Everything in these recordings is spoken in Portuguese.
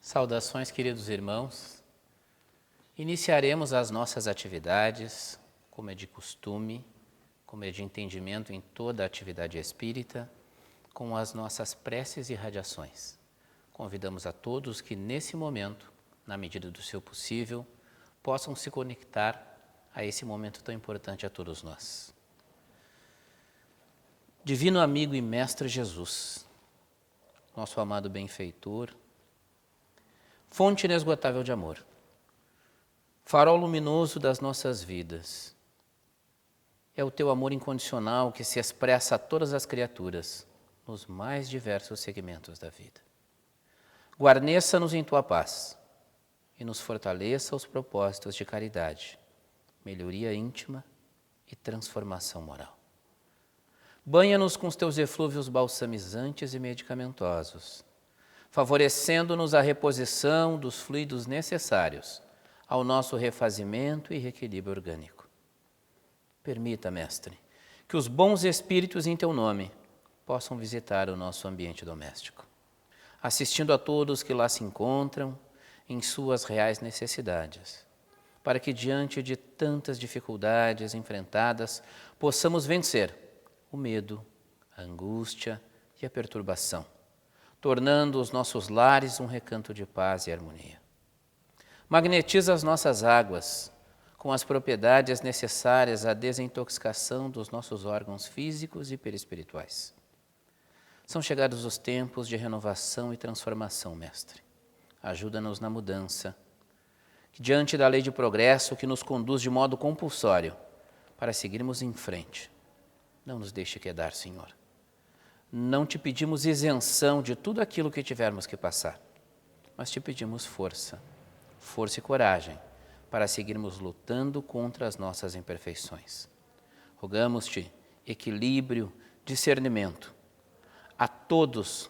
Saudações, queridos irmãos. Iniciaremos as nossas atividades, como é de costume, como é de entendimento em toda a atividade espírita, com as nossas preces e radiações. Convidamos a todos que, nesse momento, na medida do seu possível, possam se conectar a esse momento tão importante a todos nós. Divino amigo e mestre Jesus, nosso amado benfeitor, fonte inesgotável de amor, farol luminoso das nossas vidas. É o teu amor incondicional que se expressa a todas as criaturas nos mais diversos segmentos da vida. Guarneça-nos em tua paz e nos fortaleça os propósitos de caridade, melhoria íntima e transformação moral. Banha-nos com os teus eflúvios balsamizantes e medicamentosos, favorecendo-nos a reposição dos fluidos necessários ao nosso refazimento e reequilíbrio orgânico. Permita, Mestre, que os bons espíritos em teu nome possam visitar o nosso ambiente doméstico, assistindo a todos que lá se encontram em suas reais necessidades, para que diante de tantas dificuldades enfrentadas possamos vencer o medo, a angústia e a perturbação, tornando os nossos lares um recanto de paz e harmonia. Magnetiza as nossas águas com as propriedades necessárias à desintoxicação dos nossos órgãos físicos e perispirituais. São chegados os tempos de renovação e transformação, Mestre. Ajuda-nos na mudança, que diante da lei de progresso que nos conduz de modo compulsório para seguirmos em frente, não nos deixe quedar, Senhor. Não te pedimos isenção de tudo aquilo que tivermos que passar, mas te pedimos força e coragem para seguirmos lutando contra as nossas imperfeições. Rogamos-te equilíbrio, discernimento a todos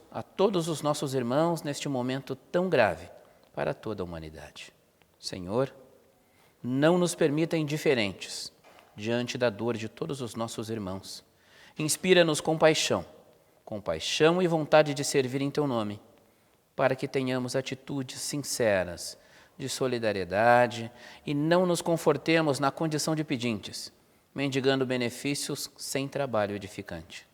os nossos irmãos neste momento tão grave para toda a humanidade. Senhor, não nos permita indiferentes diante da dor de todos os nossos irmãos. Inspira-nos compaixão e vontade de servir em teu nome, para que tenhamos atitudes sinceras de solidariedade e não nos confortemos na condição de pedintes, mendigando benefícios sem trabalho edificante.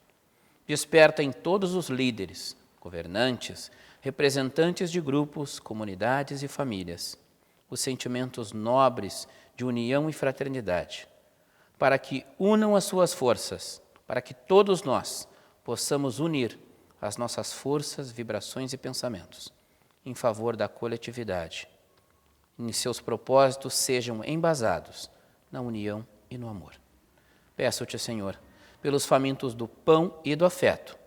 Desperta em todos os líderes, governantes, representantes de grupos, comunidades e famílias, os sentimentos nobres de união e fraternidade, para que unam as suas forças, para que todos nós possamos unir as nossas forças, vibrações e pensamentos em favor da coletividade. Em seus propósitos sejam embasados na união e no amor. Peço-te, Senhor, pelos famintos do pão e do afeto,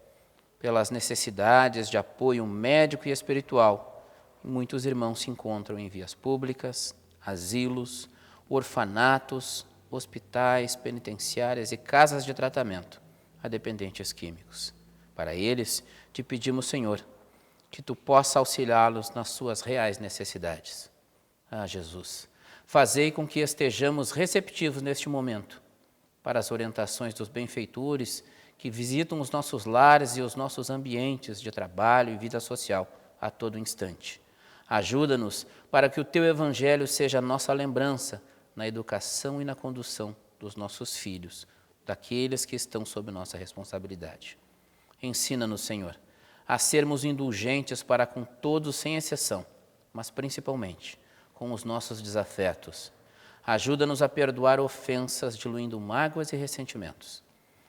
pelas necessidades de apoio médico e espiritual. Muitos irmãos se encontram em vias públicas, asilos, orfanatos, hospitais, penitenciárias e casas de tratamento a dependentes químicos. Para eles, te pedimos, Senhor, que tu possa auxiliá-los nas suas reais necessidades. Ah, Jesus, fazei com que estejamos receptivos neste momento para as orientações dos benfeitores que visitam os nossos lares e os nossos ambientes de trabalho e vida social a todo instante. Ajuda-nos para que o teu evangelho seja a nossa lembrança na educação e na condução dos nossos filhos, daqueles que estão sob nossa responsabilidade. Ensina-nos, Senhor, a sermos indulgentes para com todos sem exceção, mas principalmente com os nossos desafetos. Ajuda-nos a perdoar ofensas, diluindo mágoas e ressentimentos,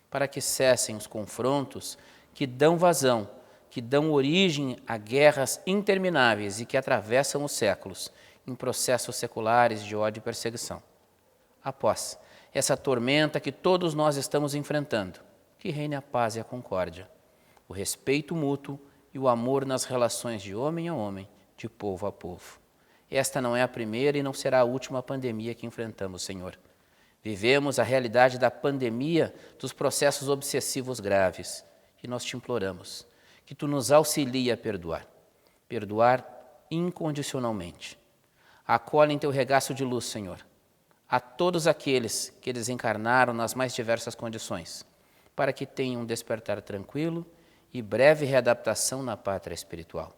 para que cessem os confrontos que dão vazão, que dão origem a guerras intermináveis e que atravessam os séculos em processos seculares de ódio e perseguição. Após essa tormenta que todos nós estamos enfrentando, que reine a paz e a concórdia, o respeito mútuo e o amor nas relações de homem a homem, de povo a povo. Esta não é a primeira e não será a última pandemia que enfrentamos, Senhor. Vivemos a realidade da pandemia dos processos obsessivos graves e nós te imploramos que tu nos auxilie a perdoar incondicionalmente. Acolhe em teu regaço de luz, Senhor, a todos aqueles que desencarnaram nas mais diversas condições, para que tenham um despertar tranquilo e breve readaptação na pátria espiritual.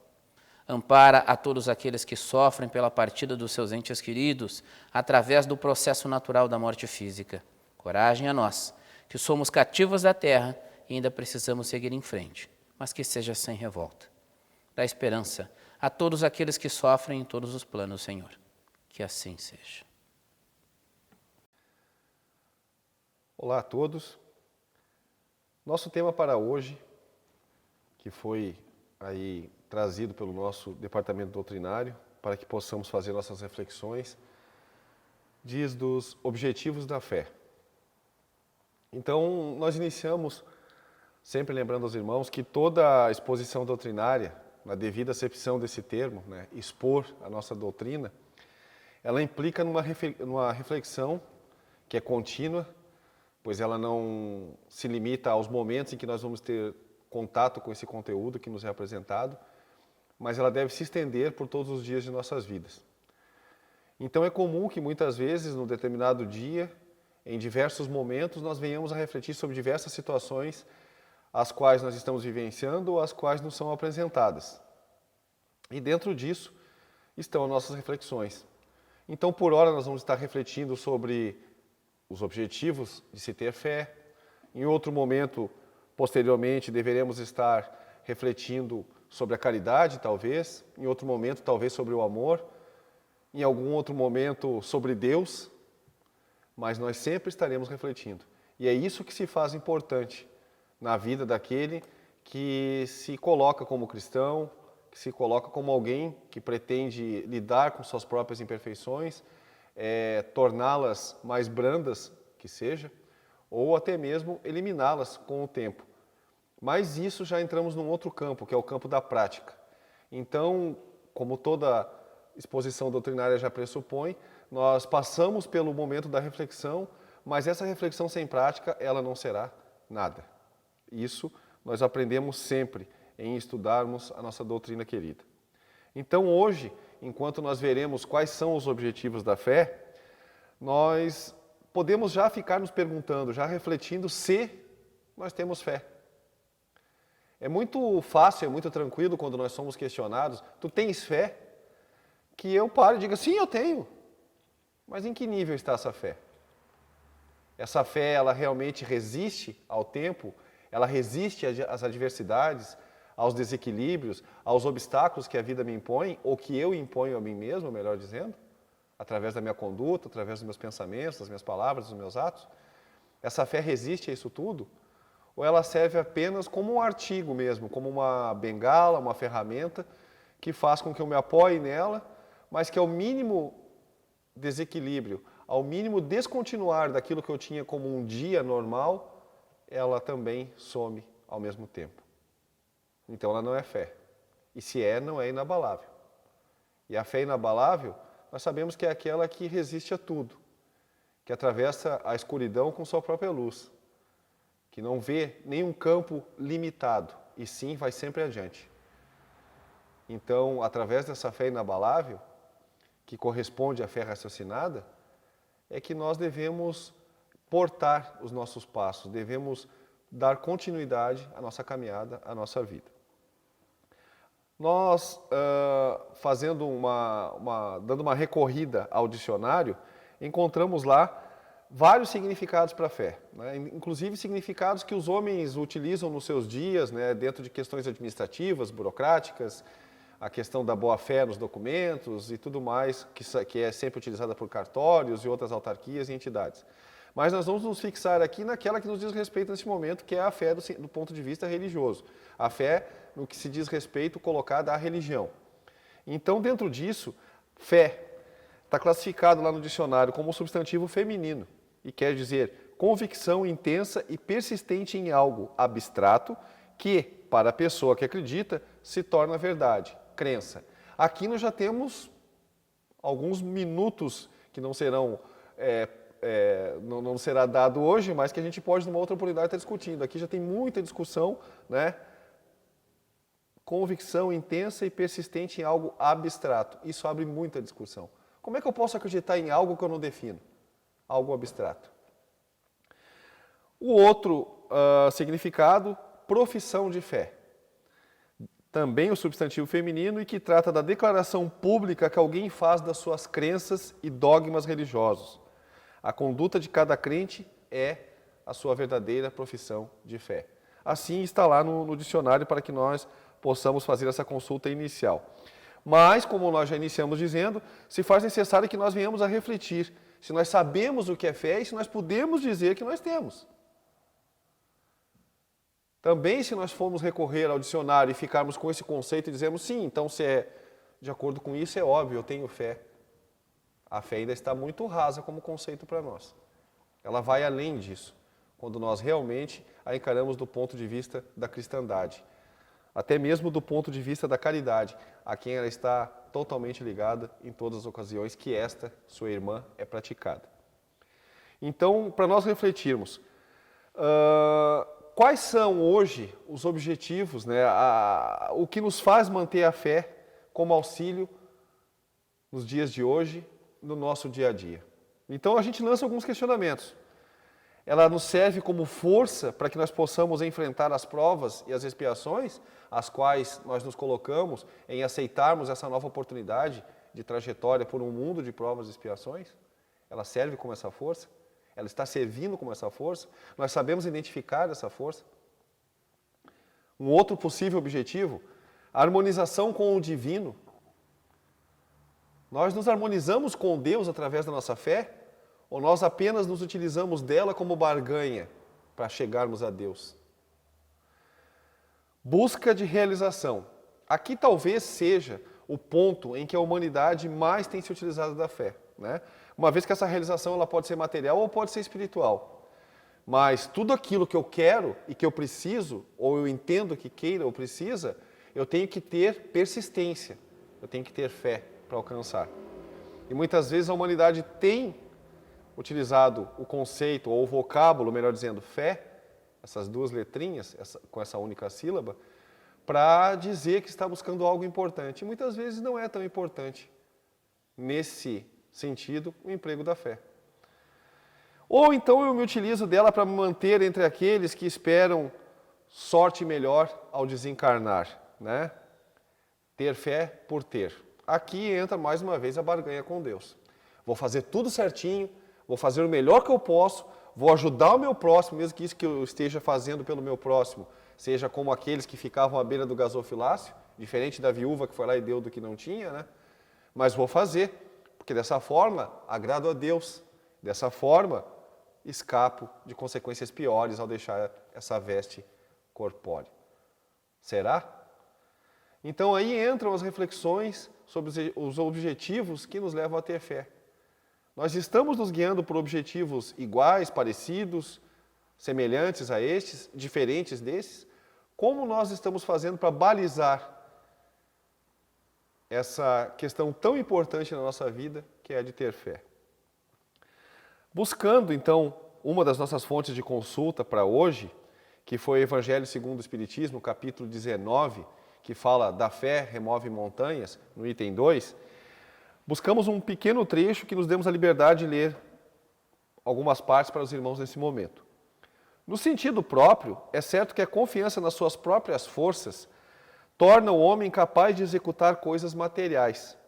Ampara a todos aqueles que sofrem pela partida dos seus entes queridos através do processo natural da morte física. Coragem a nós, que somos cativos da terra e ainda precisamos seguir em frente, mas que seja sem revolta. Dá esperança a todos aqueles que sofrem em todos os planos, Senhor. Que assim seja. Olá a todos. Nosso tema para hoje, que foi aí trazido pelo nosso departamento doutrinário, para que possamos fazer nossas reflexões, diz dos objetivos da fé. Então, nós iniciamos, sempre lembrando aos irmãos, que toda a exposição doutrinária, na devida acepção desse termo, né, expor a nossa doutrina, ela implica numa reflexão que é contínua, pois ela não se limita aos momentos em que nós vamos ter contato com esse conteúdo que nos é apresentado, mas ela deve se estender por todos os dias de nossas vidas. Então é comum que muitas vezes, num determinado dia, em diversos momentos, nós venhamos a refletir sobre diversas situações as quais nós estamos vivenciando ou as quais nos são apresentadas. E dentro disso estão as nossas reflexões. Então, por hora, nós vamos estar refletindo sobre os objetivos de se ter fé. Em outro momento, posteriormente, deveremos estar refletindo sobre a caridade, talvez. Em outro momento, talvez sobre o amor. Em algum outro momento, sobre Deus. Mas nós sempre estaremos refletindo. E é isso que se faz importante na vida daquele que se coloca como cristão, que se coloca como alguém que pretende lidar com suas próprias imperfeições, torná-las mais brandas, que seja, ou até mesmo eliminá-las com o tempo. Mas isso já entramos num outro campo, que é o campo da prática. Então, como toda exposição doutrinária já pressupõe, nós passamos pelo momento da reflexão, mas essa reflexão sem prática, ela não será nada. Isso nós aprendemos sempre em estudarmos a nossa doutrina querida. Então hoje, enquanto nós veremos quais são os objetivos da fé, nós podemos já ficar nos perguntando, já refletindo se nós temos fé. É muito fácil, é muito tranquilo quando nós somos questionados, tu tens fé? Que eu pare e diga, sim, eu tenho. Mas em que nível está essa fé? Essa fé, ela realmente resiste ao tempo? Ela resiste às adversidades, aos desequilíbrios, aos obstáculos que a vida me impõe, ou que eu imponho a mim mesmo, melhor dizendo, através da minha conduta, através dos meus pensamentos, das minhas palavras, dos meus atos? Essa fé resiste a isso tudo? Ou ela serve apenas como um artigo mesmo, como uma bengala, uma ferramenta, que faz com que eu me apoie nela, mas que ao mínimo desequilíbrio, ao mínimo descontinuar daquilo que eu tinha como um dia normal, ela também some ao mesmo tempo. Então ela não é fé. E se é, não é inabalável. E a fé inabalável, nós sabemos que é aquela que resiste a tudo, que atravessa a escuridão com sua própria luz, que não vê nenhum campo limitado, e sim vai sempre adiante. Então, através dessa fé inabalável, que corresponde à fé raciocinada, é que nós devemos portar os nossos passos, devemos dar continuidade à nossa caminhada, à nossa vida. Nós, dando uma recorrida ao dicionário, encontramos lá vários significados para a fé, né? Inclusive significados que os homens utilizam nos seus dias, né, dentro de questões administrativas, burocráticas, a questão da boa-fé nos documentos e tudo mais, que é sempre utilizada por cartórios e outras autarquias e entidades. Mas nós vamos nos fixar aqui naquela que nos diz respeito nesse momento, que é a fé do ponto de vista religioso. A fé no que se diz respeito colocada à religião. Então, dentro disso, fé está classificado lá no dicionário como substantivo feminino e quer dizer convicção intensa e persistente em algo abstrato que, para a pessoa que acredita, se torna verdade, crença. Aqui nós já temos alguns minutos que não serão não será dado hoje, mas que a gente pode, numa outra oportunidade, estar discutindo. Aqui já tem muita discussão, né? Convicção intensa e persistente em algo abstrato. Isso abre muita discussão. Como é que eu posso acreditar em algo que eu não defino? Algo abstrato. O outro significado, profissão de fé. também o substantivo feminino, e que trata da declaração pública que alguém faz das suas crenças e dogmas religiosos. A conduta de cada crente é a sua verdadeira profissão de fé. Assim está lá no dicionário para que nós possamos fazer essa consulta inicial. Mas, como nós já iniciamos dizendo, se faz necessário que nós venhamos a refletir se nós sabemos o que é fé e se nós podemos dizer que nós temos. Também, se nós formos recorrer ao dicionário e ficarmos com esse conceito e dizermos, sim, então se é de acordo com isso, é óbvio, eu tenho fé. A fé ainda está muito rasa como conceito para nós. Ela vai além disso, quando nós realmente a encaramos do ponto de vista da cristandade. Até mesmo do ponto de vista da caridade, a quem ela está totalmente ligada em todas as ocasiões que esta, sua irmã, é praticada. Então, para nós refletirmos, quais são hoje os objetivos, né, o que nos faz manter a fé como auxílio nos dias de hoje, no nosso dia a dia? Então a gente lança alguns questionamentos. Ela nos serve como força para que nós possamos enfrentar as provas e as expiações, as quais nós nos colocamos em aceitarmos essa nova oportunidade de trajetória por um mundo de provas e expiações? Ela serve como essa força? Ela está servindo como essa força? Nós sabemos identificar essa força? Um outro possível objetivo, a harmonização com o divino. Nós nos harmonizamos com Deus através da nossa fé? Ou nós apenas nos utilizamos dela como barganha para chegarmos a Deus? Busca de realização. Aqui talvez seja o ponto em que a humanidade mais tem se utilizado da fé, né? Uma vez que essa realização ela pode ser material ou pode ser espiritual. Mas tudo aquilo que eu quero e que eu preciso, ou eu entendo que queira ou precisa, eu tenho que ter persistência, eu tenho que ter fé para alcançar. E muitas vezes a humanidade tem utilizado o conceito, ou o vocábulo, melhor dizendo, fé, essas duas letrinhas, com essa única sílaba, para dizer que está buscando algo importante. E muitas vezes não é tão importante, nesse sentido, o emprego da fé. Ou então eu me utilizo dela para me manter entre aqueles que esperam sorte melhor ao desencarnar, né? Ter fé por ter. Aqui entra mais uma vez a barganha com Deus. Vou fazer tudo certinho, vou fazer o melhor que eu posso, vou ajudar o meu próximo, mesmo que isso que eu esteja fazendo pelo meu próximo seja como aqueles que ficavam à beira do gasofilácio, diferente da viúva que foi lá e deu do que não tinha, né? Mas vou fazer, porque dessa forma agrado a Deus, dessa forma escapo de consequências piores ao deixar essa veste corpórea. Será? Então aí entram as reflexões sobre os objetivos que nos levam a ter fé. Nós estamos nos guiando por objetivos iguais, parecidos, semelhantes a estes, diferentes desses? Como nós estamos fazendo para balizar essa questão tão importante na nossa vida, que é a de ter fé? Buscando, então, uma das nossas fontes de consulta para hoje, que foi o Evangelho segundo o Espiritismo, capítulo 19, que fala da fé remove montanhas, no item 2, buscamos um pequeno trecho que nos demos a liberdade de ler algumas partes para os irmãos nesse momento. No sentido próprio, é certo que a confiança nas suas próprias forças torna o homem capaz de executar coisas materiais.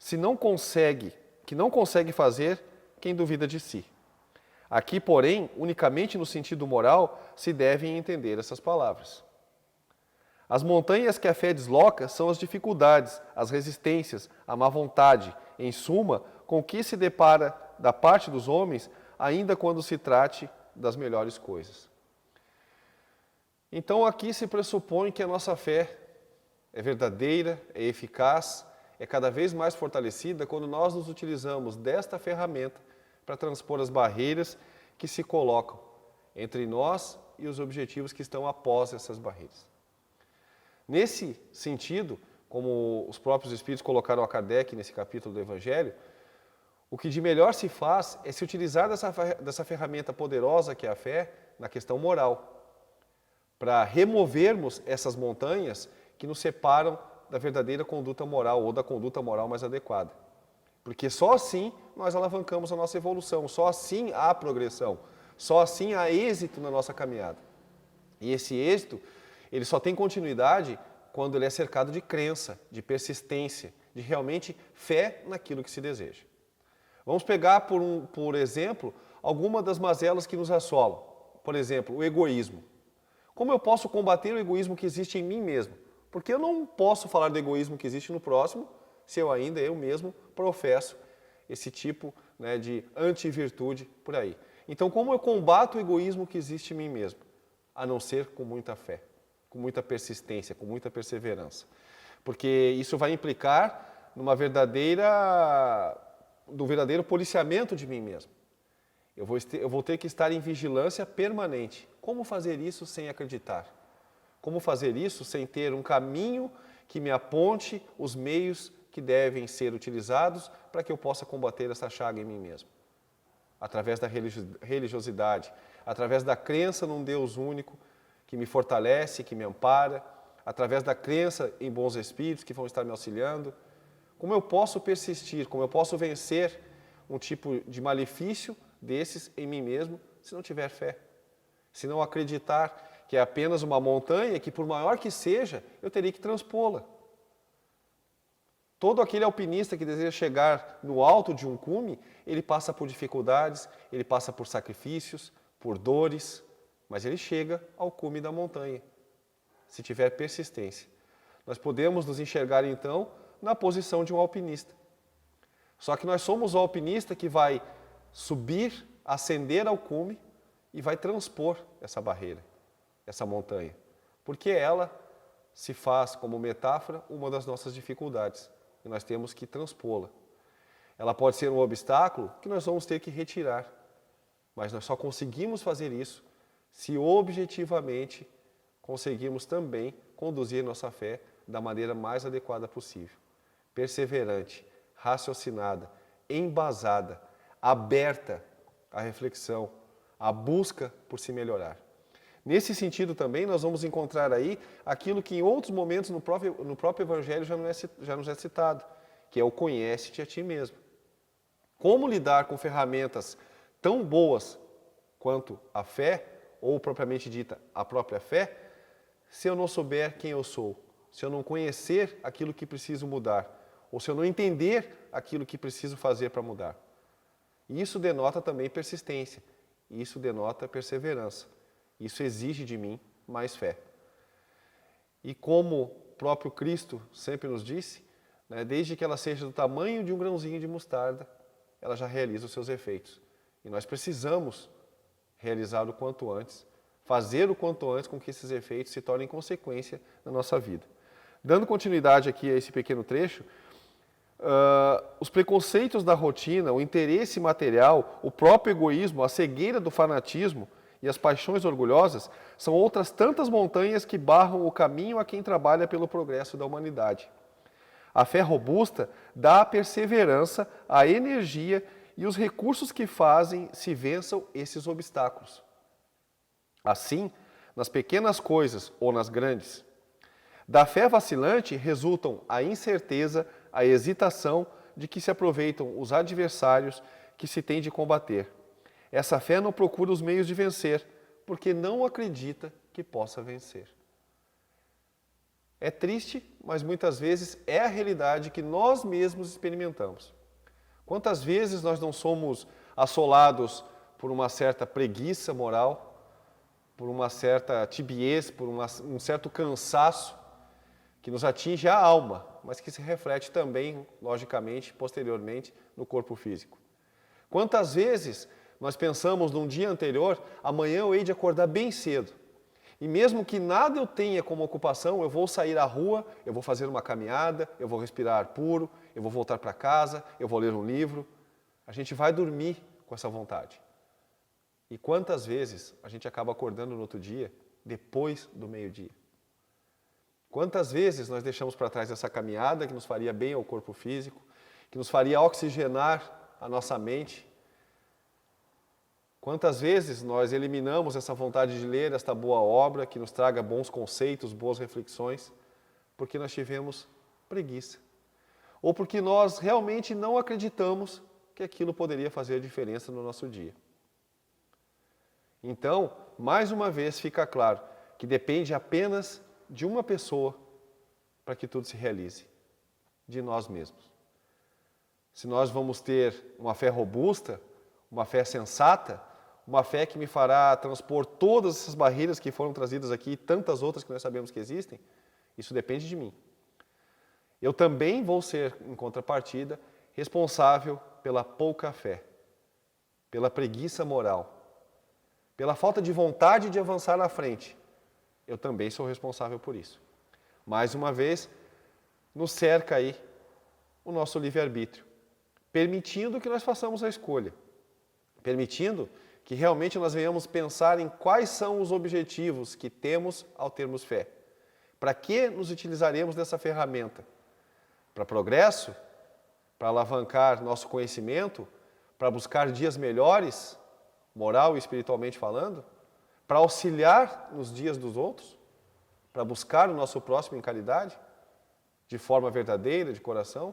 Que não consegue fazer quem duvida de si. Aqui, porém, unicamente no sentido moral, se devem entender essas palavras. As montanhas que a fé desloca são as dificuldades, as resistências, a má vontade, em suma, com que se depara da parte dos homens, ainda quando se trate das melhores coisas. Então aqui se pressupõe que a nossa fé é verdadeira, é eficaz, é cada vez mais fortalecida quando nós nos utilizamos desta ferramenta para transpor as barreiras que se colocam entre nós e os objetivos que estão após essas barreiras. Nesse sentido, como os próprios Espíritos colocaram a Kardec nesse capítulo do Evangelho, o que de melhor se faz é se utilizar dessa ferramenta poderosa que é a fé na questão moral, para removermos essas montanhas que nos separam da verdadeira conduta moral ou da conduta moral mais adequada. Porque só assim nós alavancamos a nossa evolução, só assim há progressão, só assim há êxito na nossa caminhada. E esse êxito, ele só tem continuidade quando ele é cercado de crença, de persistência, de realmente fé naquilo que se deseja. Vamos pegar, por exemplo, algumas das mazelas que nos assolam. Por exemplo, o egoísmo. Como eu posso combater o egoísmo que existe em mim mesmo? Porque eu não posso falar do egoísmo que existe no próximo se eu mesmo professo esse tipo, né, de antivirtude por aí. Então, como eu combato o egoísmo que existe em mim mesmo? A não ser com muita fé, com muita persistência, com muita perseverança. Porque isso vai implicar no verdadeiro policiamento de mim mesmo. Eu vou ter que estar em vigilância permanente. Como fazer isso sem acreditar? Como fazer isso sem ter um caminho que me aponte os meios que devem ser utilizados para que eu possa combater essa chaga em mim mesmo? Através da religiosidade, através da crença num Deus único que me fortalece, que me ampara, através da crença em bons espíritos que vão estar me auxiliando. Como eu posso persistir, como eu posso vencer um tipo de malefício desses em mim mesmo se não tiver fé? Se não acreditar que é apenas uma montanha que, por maior que seja, eu teria que transpô-la. Todo aquele alpinista que deseja chegar no alto de um cume, ele passa por dificuldades, ele passa por sacrifícios, por dores, mas ele chega ao cume da montanha, se tiver persistência. Nós podemos nos enxergar, então, na posição de um alpinista. Só que nós somos o alpinista que vai subir, ascender ao cume e vai transpor essa barreira, essa montanha. Porque ela se faz, como metáfora, uma das nossas dificuldades. E nós temos que transpô-la. Ela pode ser um obstáculo que nós vamos ter que retirar. Mas nós só conseguimos fazer isso se objetivamente conseguimos também conduzir nossa fé da maneira mais adequada possível. Perseverante, raciocinada, embasada, aberta à reflexão, à busca por se melhorar. Nesse sentido também nós vamos encontrar aí aquilo que em outros momentos no próprio Evangelho já nos é citado, que é o conhece-te a ti mesmo. Como lidar com ferramentas tão boas quanto a fé, ou propriamente dita a própria fé, se eu não souber quem eu sou, se eu não conhecer aquilo que preciso mudar, ou se eu não entender aquilo que preciso fazer para mudar. Isso denota também persistência, isso denota perseverança. Isso exige de mim mais fé. E como o próprio Cristo sempre nos disse, né, desde que ela seja do tamanho de um grãozinho de mostarda, ela já realiza os seus efeitos. E nós precisamos realizar o quanto antes, fazer o quanto antes com que esses efeitos se tornem consequência na nossa vida. Dando continuidade aqui a esse pequeno trecho, os preconceitos da rotina, o interesse material, o próprio egoísmo, a cegueira do fanatismo e as paixões orgulhosas são outras tantas montanhas que barram o caminho a quem trabalha pelo progresso da humanidade. A fé robusta dá a perseverança, a energia e os recursos que fazem se vençam esses obstáculos. Assim, nas pequenas coisas ou nas grandes. Da fé vacilante resultam a incerteza, a hesitação de que se aproveitam os adversários que se tem de combater. Essa fé não procura os meios de vencer, porque não acredita que possa vencer. É triste, mas muitas vezes é a realidade que nós mesmos experimentamos. Quantas vezes nós não somos assolados por uma certa preguiça moral, por uma certa tibiez, por um certo cansaço que nos atinge a alma, mas que se reflete também, logicamente, posteriormente, no corpo físico. Quantas vezes nós pensamos num dia anterior, amanhã eu hei de acordar bem cedo. E mesmo que nada eu tenha como ocupação, eu vou sair à rua, eu vou fazer uma caminhada, eu vou respirar ar puro, eu vou voltar para casa, eu vou ler um livro. A gente vai dormir com essa vontade. E quantas vezes a gente acaba acordando no outro dia, depois do meio-dia? Quantas vezes nós deixamos para trás essa caminhada que nos faria bem ao corpo físico, que nos faria oxigenar a nossa mente? Quantas vezes nós eliminamos essa vontade de ler esta boa obra que nos traga bons conceitos, boas reflexões, porque nós tivemos preguiça? Ou porque nós realmente não acreditamos que aquilo poderia fazer diferença no nosso dia? Então, mais uma vez fica claro que depende apenas de uma pessoa para que tudo se realize? De nós mesmos. Se nós vamos ter uma fé robusta, uma fé sensata, uma fé que me fará transpor todas essas barreiras que foram trazidas aqui e tantas outras que nós sabemos que existem, isso depende de mim. Eu também vou ser, em contrapartida, responsável pela pouca fé, pela preguiça moral, pela falta de vontade de avançar na frente. Eu também sou responsável por isso. Mais uma vez, nos cerca aí o nosso livre-arbítrio, permitindo que nós façamos a escolha, permitindo que realmente nós venhamos pensar em quais são os objetivos que temos ao termos fé. Para que nos utilizaremos dessa ferramenta? Para progresso? Para alavancar nosso conhecimento? Para buscar dias melhores, moral e espiritualmente falando? Para auxiliar nos dias dos outros? Para buscar o nosso próximo em caridade? De forma verdadeira, de coração?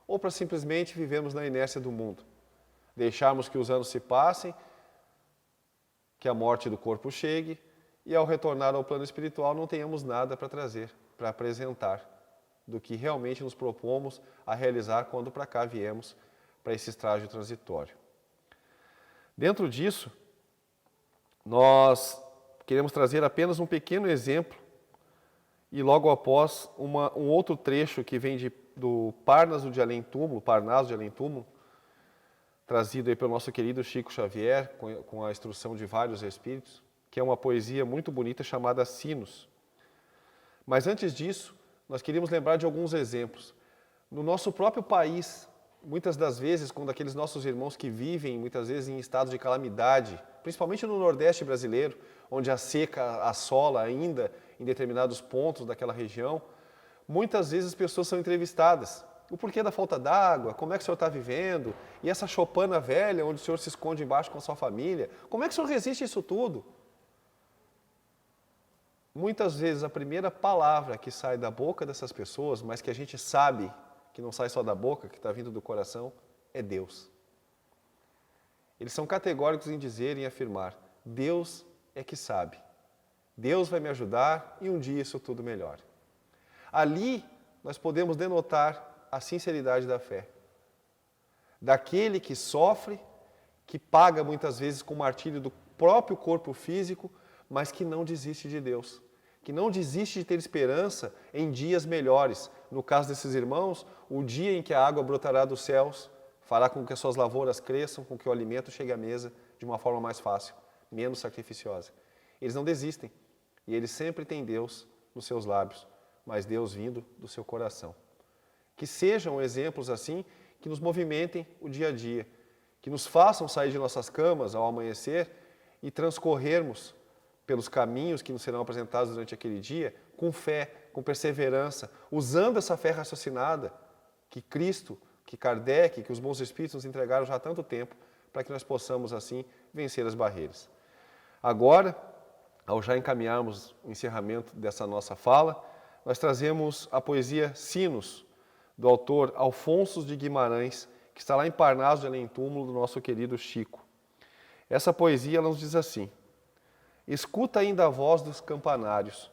Ou para simplesmente vivermos na inércia do mundo? Deixarmos que os anos se passem, que a morte do corpo chegue e ao retornar ao plano espiritual não tenhamos nada para trazer, para apresentar do que realmente nos propomos a realizar quando para cá viemos para esse estágio transitório. Dentro disso, nós queremos trazer apenas um pequeno exemplo e logo após um outro trecho que vem do Parnaso de Além-Túmulo, trazido aí pelo nosso querido Chico Xavier, com a instrução de vários espíritos, que é uma poesia muito bonita chamada Sinos. Mas antes disso, nós queríamos lembrar de alguns exemplos. No nosso próprio país, muitas das vezes, quando aqueles nossos irmãos que vivem, muitas vezes em estado de calamidade, principalmente no Nordeste brasileiro, onde a seca assola ainda em determinados pontos daquela região, muitas vezes as pessoas são entrevistadas. O porquê da falta d'água, como é que o senhor está vivendo, e essa choupana velha onde o senhor se esconde embaixo com a sua família, como é que o senhor resiste a isso tudo? Muitas vezes a primeira palavra que sai da boca dessas pessoas, mas que a gente sabe que não sai só da boca, que está vindo do coração, é Deus. Eles são categóricos em dizer e afirmar, Deus é que sabe. Deus vai me ajudar e um dia isso tudo melhora. Ali nós podemos denotar a sinceridade da fé. Daquele que sofre, que paga muitas vezes com o martírio do próprio corpo físico, mas que não desiste de Deus. Que não desiste de ter esperança em dias melhores. No caso desses irmãos, o dia em que a água brotará dos céus fará com que as suas lavouras cresçam, com que o alimento chegue à mesa de uma forma mais fácil, menos sacrificiosa. Eles não desistem. E eles sempre têm Deus nos seus lábios, mas Deus vindo do seu coração. Que sejam exemplos assim, que nos movimentem o dia a dia, que nos façam sair de nossas camas ao amanhecer e transcorrermos pelos caminhos que nos serão apresentados durante aquele dia, com fé, com perseverança, usando essa fé raciocinada que Cristo, que Kardec, que os bons espíritos nos entregaram já há tanto tempo, para que nós possamos assim vencer as barreiras. Agora, ao já encaminharmos o encerramento dessa nossa fala, nós trazemos a poesia Sinos, do autor Alfonso de Guimarães, que está lá em Parnaso de Além-Túmulo, do nosso querido Chico. Essa poesia ela nos diz assim: escuta ainda a voz dos campanários,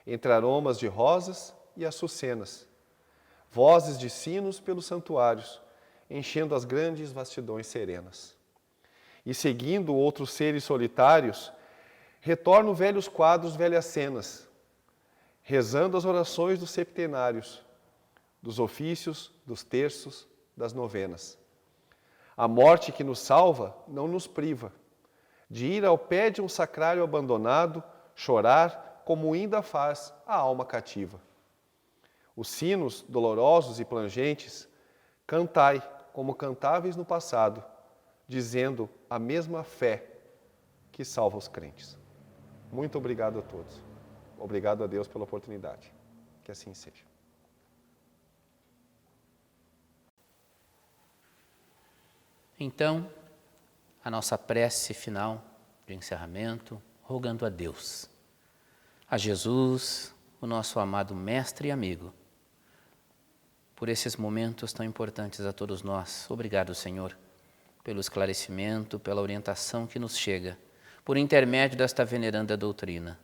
entre aromas de rosas e açucenas, vozes de sinos pelos santuários, enchendo as grandes vastidões serenas. E seguindo outros seres solitários, retorno velhos quadros, velhas cenas, rezando as orações dos septenários, dos ofícios, dos terços, das novenas. A morte que nos salva não nos priva de ir ao pé de um sacrário abandonado, chorar como ainda faz a alma cativa. Os sinos dolorosos e plangentes, cantai como cantáveis no passado, dizendo a mesma fé que salva os crentes. Muito obrigado a todos. Obrigado a Deus pela oportunidade. Que assim seja. Então, a nossa prece final de encerramento, rogando a Deus, a Jesus, o nosso amado mestre e amigo, por esses momentos tão importantes a todos nós. Obrigado, Senhor, pelo esclarecimento, pela orientação que nos chega, por intermédio desta veneranda doutrina.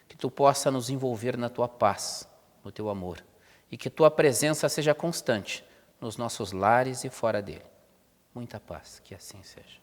Que Tu possa nos envolver na Tua paz, no Teu amor, e que tua presença seja constante nos nossos lares e fora dele. Muita paz, que assim seja.